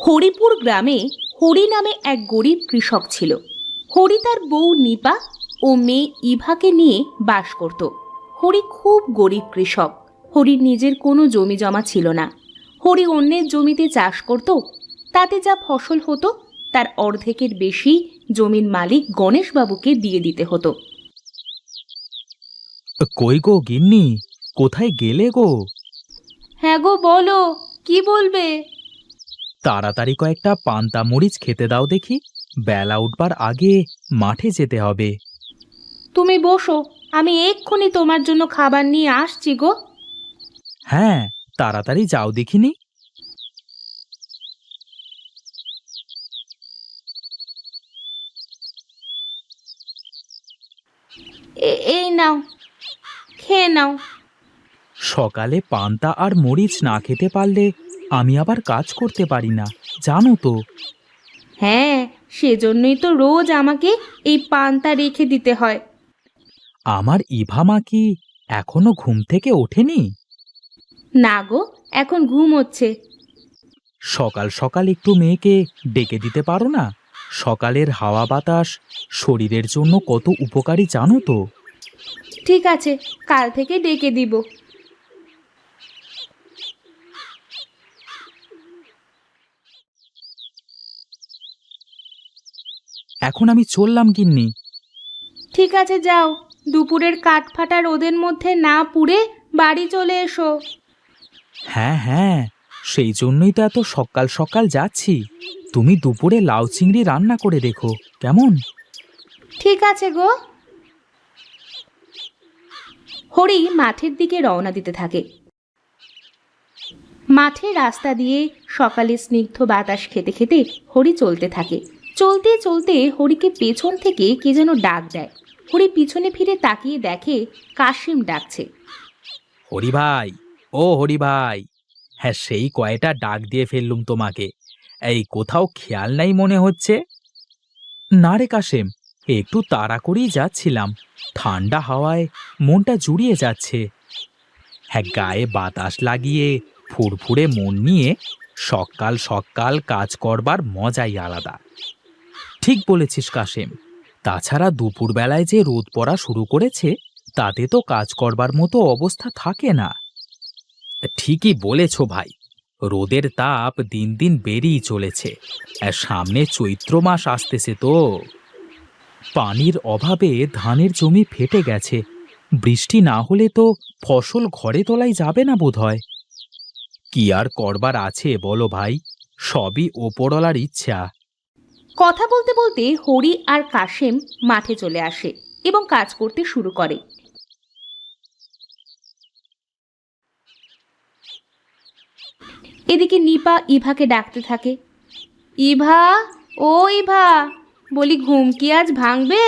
হরিপুর গ্রামে হরি নামে এক গরিব কৃষক ছিল। হরি তার বউ নিপা ও মেয়ে ইভাকে নিয়ে বাস করত। হরি খুব গরিব কৃষক। হরির নিজের কোনো জমি জমা ছিল না। হরি অন্যের জমিতে চাষ করত। তাতে যা ফসল হতো তার অর্ধেকের বেশি জমির মালিক গণেশবাবুকে দিয়ে দিতে হতো। কই গো গিন্নি, কোথায় গেলে গো? হ্যাঁ গো, বলো, কি বলবে? তাড়াতাড়ি কয়েকটা পান্তা মরিচ খেতে দাও দেখি, বেলা উঠবার আগে মাঠে যেতে হবে। তুমি বসো, আমি এক্ষুনি তোমার জন্য খাবার নিয়ে আসছি গো। হ্যাঁ, তাড়াতাড়ি যাও দেখিনি। এই নাও, খেয়ে নাও। সকালে পান্তা আর মরিচ না খেতে পারলে আমি আবার কাজ করতে পারি না, জানো তো। হ্যাঁ, সেজন্যই তো রোজ আমাকে এই পান্তা রেখে দিতে হয়। আমার ইভা মা কি এখনো ঘুম থেকে ওঠেনি? না গো, এখন ঘুম হচ্ছে। সকাল সকাল একটু মেয়েকে ডেকে দিতে পারো না? সকালের হাওয়া বাতাস শরীরের জন্য কত উপকারী জানো তো। ঠিক আছে, কাল থেকে ডেকে দিব। এখন আমি চললাম গিন্নি। ঠিক আছে, যাও। দুপুরের কাঠফাটা রোদের মধ্যে না পুড়ে বাড়ি চলে এসো। হ্যাঁ হ্যাঁ, সেই জন্যই তো এত সকাল সকাল যাচ্ছি। তুমি দুপুরে লাউ চিংড়ি রান্না করে রেখো কেমন? ঠিক আছে গো। হরি মাঠের দিকে রওনা দিতে থাকে। মাঠের রাস্তা দিয়ে সকালে স্নিগ্ধ বাতাস খেতে খেতে হরি চলতে থাকে। চলতে চলতে হরিকে পেছন থেকে কে যেন ডাক দেয়। হরি পিছনে ফিরে তাকিয়ে দেখে কাশিম ডাকছে। হরি ভাই, ও হরি ভাই, হ্যাঁ সেই কয়টা ডাক দিয়ে ফেললুম তোমাকে। এই কোথাও খেয়াল নাই মনে হচ্ছে। না রে কাশেম, একটু তাড়া করেই যাচ্ছিলাম। ঠান্ডা হাওয়ায় মনটা জুড়িয়ে যাচ্ছে। হ্যাঁ, গায়ে বাতাস লাগিয়ে ফুরফুরে মন নিয়ে সকাল সকাল কাজ করবার মজাই আলাদা। ঠিক বলেছিস কাশেম। তাছাড়া দুপুরবেলায় যে রোদ পড়া শুরু করেছে, তাতে তো কাজ করবার মতো অবস্থা থাকে না। ঠিকই বলেছ ভাই, রোদের তাপ দিন দিন বেড়েই চলেছে। আর সামনে চৈত্র মাস আসতেছে তো। পানির অভাবে ধানের জমি ফেটে গেছে। বৃষ্টি না হলে তো ফসল ঘরে তোলাই যাবে না বোধহয়। কি আর করবার আছে বলো ভাই, সবই ওপরওয়ালার ইচ্ছা। কথা বলতে বলতে হরি আর কাশেম মাঠে চলে আসে এবং কাজ করতে শুরু করে। এদিকে নিপা ইভাকে ডাকতে থাকে। ইভা, ও ইভা, বলি ঘুম কি আজ ভাঙবে?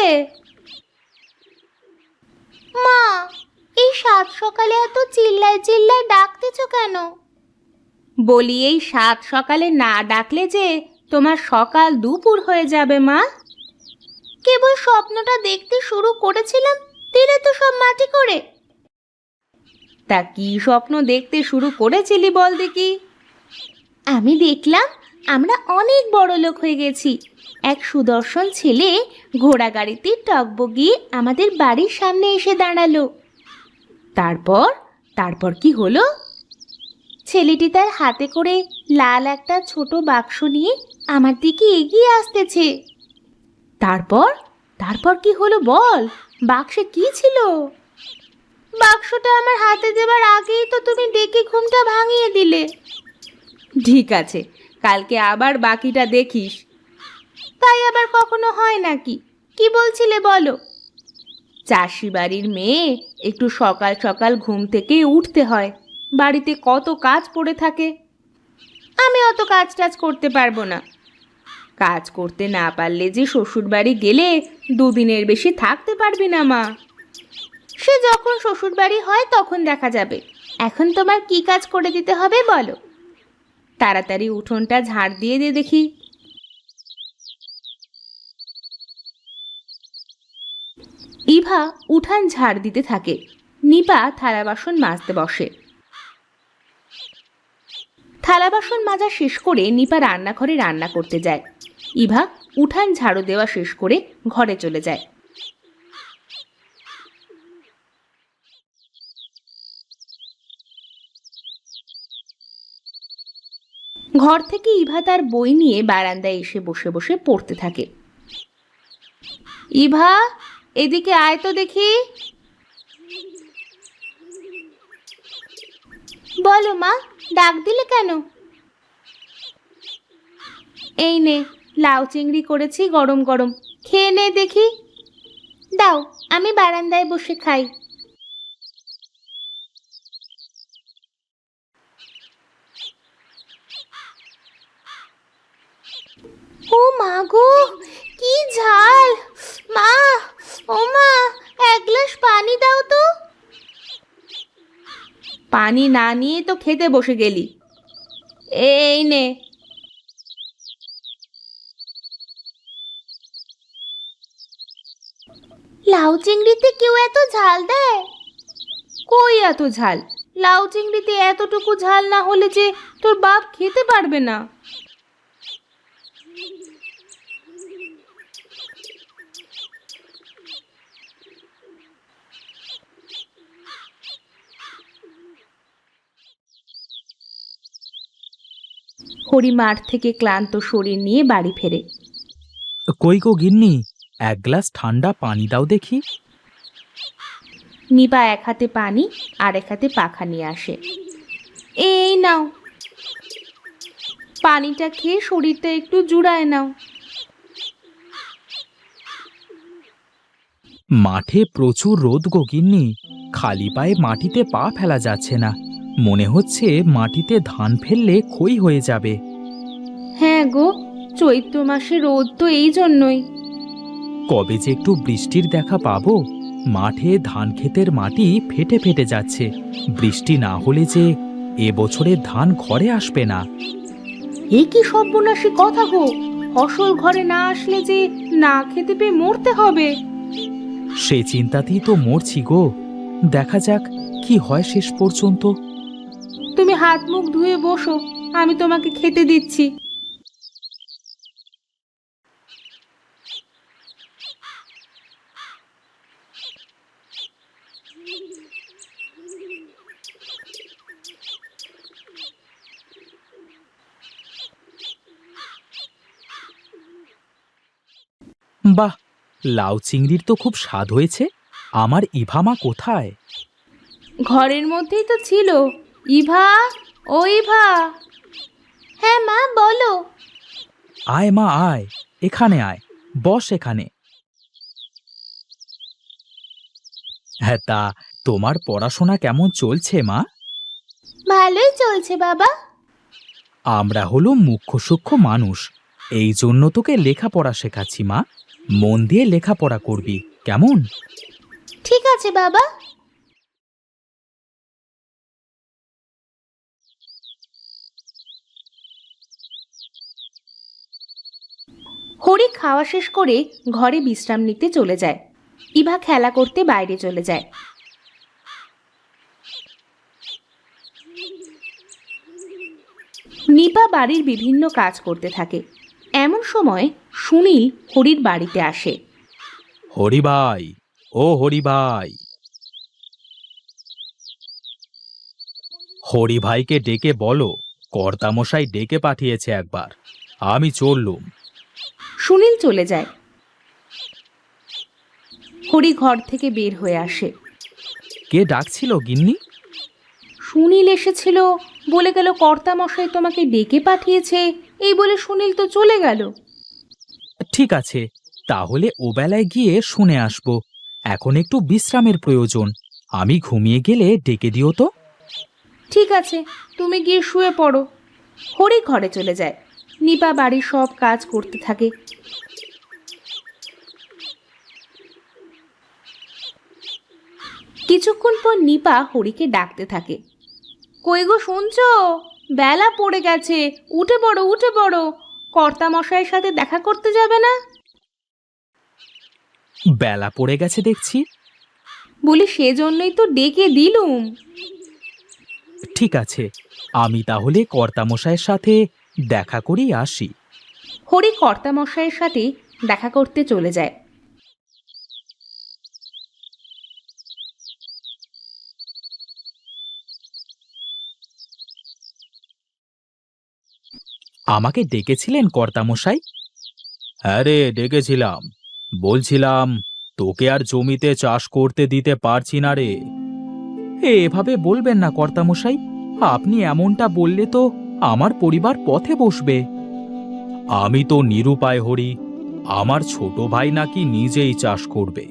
মা, এই সাত সকালে এত চিল্লায় চিল্লায় ডাকতেছ কেন? বলি এই সাত সকালে না ডাকলে যে তোমার সকাল দুপুর হয়ে যাবে মা। কেবল স্বপ্নটা দেখতে শুরু করেছিলাম, দিলে তো সব মাটি করে। তা কি স্বপ্ন দেখতে শুরু করেছিলি বল দেখি? আমি দেখলাম আমরা অনেক বড় লোক হয়ে গেছি। এক সুদর্শন ছেলে ঘোড়া গাড়িতে টগবগিয়ে আমাদের বাড়ির সামনে এসে দাঁড়ালো। তারপর তারপর কি হলো? ছেলেটি তার হাতে করে লাল একটা ছোট বাক্স নিয়ে আমার দিকে এগিয়ে আসতেছে। তারপর তারপর কি হলো বল? বাক্সে কি ছিল? বাক্সটা আমার হাতে দেবার আগেই তো তুমি ডেকে ঘুমটা ভাঙিয়ে দিলে। ঠিক আছে, কালকে আবার বাকিটা দেখিস। তাই আবার কখনো হয় নাকি? কি বলছিলে বলো? চাষি বাড়ির মেয়ে, একটু সকাল সকাল ঘুম থেকে উঠতে হয়। বাড়িতে কত কাজ পড়ে থাকে। আমি অত কাজ টাজ করতে পারবো না। কাজ করতে না পারলে যে শ্বশুর বাড়ি গেলে দুদিনের বেশি থাকতে পারবি না মা। সে যখন শ্বশুর বাড়ি হয় তখন দেখা যাবে। এখন তোমার কি কাজ করে দিতে হবে বলো? তাড়াতাড়ি উঠোনটা ঝাড় দিয়ে দে দেখি। ইভা উঠান ঝাড় দিতে থাকে। নিপা থালা বাসন মাজতে বসে। থালা বাসন মাজা শেষ করে নিপা রান্নাঘরে রান্না করতে যায়। ইভা উঠান ঝাড়ু দেওয়া শেষ করে ঘরে চলে যায়। ঘর থেকে ইভা তার বই নিয়ে বারান্দায় এসে বসে বসে পড়তে থাকে। ইভা, এদিকে আয় তো দেখি। বলো মা, ডাক দিলে কেন? এই নে, লাউ চিংড়ি করেছি গরম গরম, খেয়ে নে দেখি। দাও, আমি বারান্দায় বসে খাই। ও মা গো, কি ঝাল! মা, ও মা, এক গ্লাস পানি দাও তো। পানি না নিয়ে তো খেতে বসে গেলি। এই নে। লাউ চিংড়িতে কেউ এত ঝাল দেয়? কই এত ঝাল? লাউ চিংড়িতে এতটুকু ঝাল না হলে যে তোর বাপ খেতে পারবে না। হরি মাঠ থেকে ক্লান্ত শরীর নিয়ে বাড়ি ফেরে। কই গো গিন্নি, এক গ্লাস ঠান্ডা পানি দাও দেখি। নিপা এক হাতে পানি আর এক হাতে পাখা নিয়ে আসে। এই নাও, পানিটা খেয়ে শরীরটা একটু জুড়ায় নাও। মাঠে প্রচুর রোদ গো গিন্নি, খালি পায়ে মাটিতে পা ফেলা যাচ্ছে না। মনে হচ্ছে মাটিতে ধান ফেললে ক্ষয় হয়ে যাবে। হ্যাঁ গো, চৈত্র মাসে রোদ তো এই জন্যই। কবে যে একটু বৃষ্টির দেখা পাবো। মাঠে ধান ক্ষেতের মাটি ফেটে ফেটে যাচ্ছে। বৃষ্টি না হলে যে এবছরে ধান ঘরে আসবে না। এ কি সর্বনাশী কথা গো! ফসল ঘরে না আসলে যে না খেতে পেয়ে মরতে হবে। সে চিন্তাতেই তো মরছি গো। দেখা যাক কি হয় শেষ পর্যন্ত। তুমি হাত মুখ ধুয়ে বসো, আমি তোমাকে খেতে দিচ্ছি। বাহ, লাউ চিংড়ির তো খুব স্বাদ হয়েছে। আমার ইভামা কোথায়? ঘরের মধ্যেই তো ছিল। ইভা, ও ইভা। হ্যাঁ মা, বলো। আয় মা আয়, এখানে আয়, বস এখানে। হ্যাঁ, তা তোমার পড়াশোনা কেমন চলছে মা? ভালোই চলছে বাবা। আমরা হলো মুখ্য সূক্ষ্ম মানুষ, এই জন্য তোকে লেখাপড়া শেখাচ্ছি মা। মন দিয়ে লেখাপড়া করবি, কেমন? ঠিক আছে বাবা। হরি খাওয়া শেষ করে ঘরে বিশ্রাম নিতে চলে যায়। ইভা খেলা করতে বাইরে চলে যায়। নিপা বাড়ির বিভিন্ন কাজ করতে থাকে। এমন সময় সুনীল হরির বাড়িতে আসে। হরি ভাই, ও হরি ভাই। হরি ভাইকে ডেকে বলো কর্তামশাই ডেকে পাঠিয়েছে একবার। আমি চললুম। সুনীল চলে যায়। হরি ঘর থেকে বের হয়ে আসে। কে ডাকছিল গিন্নি? সুনীল এসেছিল, বলে গেল কর্তামশাই তোমাকে ডেকে পাঠিয়েছে। এই বলে সুনীল তো চলে গেল। ঠিক আছে, তাহলে ও বেলায় গিয়ে শুনে আসব। এখন একটু বিশ্রামের প্রয়োজন। আমি ঘুমিয়ে গেলে ডেকে দিও তো। ঠিক আছে, তুমি গিয়ে শুয়ে পড়ো। হরি ঘরে চলে যায়। নিপা বাড়ির সব কাজ করতে থাকে। কিছুক্ষণ পর নিপা হরিকে ডাকতে থাকে। কই গো, শুনছো? বেলা পড়ে গেছে, উঠে পড়ো উঠে পড়ো। কর্তামশাইয়ের সাথে দেখা করতে যাবে না? বেলা পড়ে গেছে দেখছি। বলি সেজন্যই তো ডেকে দিলুম। ঠিক আছে, আমি তাহলে কর্তামশাইয়ের সাথে দেখা করেই আসি। হরি কর্তামশাইয়ের সাথে দেখা করতে চলে যায়। আমাকে ডেকেছিলেন কর্তামশাই? হ্যাঁ রে, ডেকেছিলাম। বলছিলাম তোকে আর জমিতে চাষ করতে দিতে পারছি না রে। এভাবে বলবেন না কর্তামশাই, আপনি এমনটা বললে তো আমার পরিবার পথে বসবে। আমি তো নিরুপায় হরি, আমার ছোট ভাই নাকি নিজেই চাষ করবে,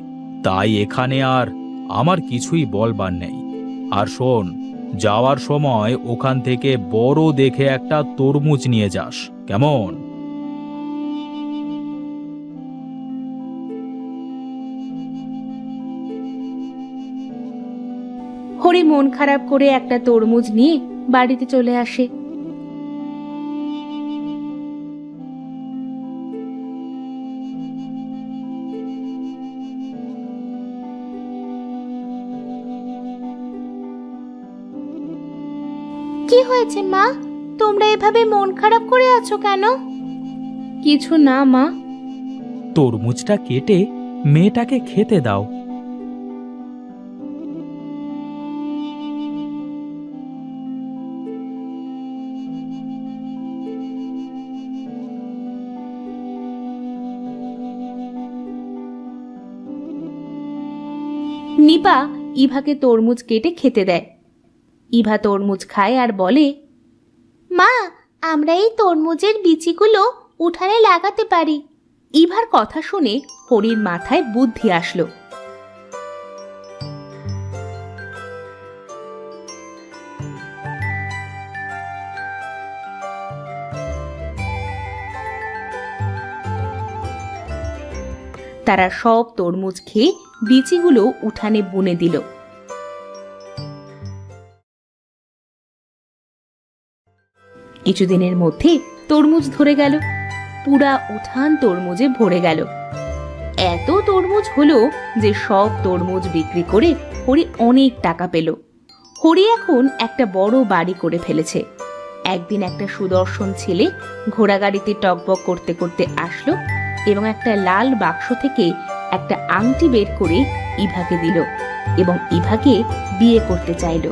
তাই এখানে আর আমার কিছুই বলবার নেই। আর শোন, যাওয়ার সময় ওখান থেকে বড় দেখে একটা তরমুজ নিয়ে যাস, কেমন? হরি মন খারাপ করে একটা তরমুজ নিয়ে বাড়িতে চলে আসে। কি হয়েছে মা, তোমরা এভাবে মন খারাপ করে আছো কেন? কিছু না মা। তরমুজটা কেটে মেয়েটাকে খেতে দাও। নিপা ইভাকে তরমুজ কেটে খেতে দেয়। ইভা তরমুজ খায় আর বলে, মা, আমরা এই তরমুজের বিচিগুলো উঠানে লাগাতে পারি। ইভার কথা শুনে হরির মাথায় বুদ্ধি আসলো। তারা সব তরমুজ খেয়ে বিচিগুলো উঠানে বুনে দিল। কিছুদিনের মধ্যে তরমুজ ধরে গেল, পুরা উঠান তরমুজে ভরে গেল। এত তরমুজ হলো যে সব তরমুজ বিক্রি করে হরি অনেক টাকা পেল। হরি এখন একটা বড় বাড়ি করে ফেলেছে। একদিন একটা সুদর্শন ছেলে ঘোড়াগাড়িতে টকবক করতে করতে আসলো এবং একটা লাল বাক্স থেকে একটা আংটি বের করে ইভাকে দিল এবং ইভাকে বিয়ে করতে চাইল।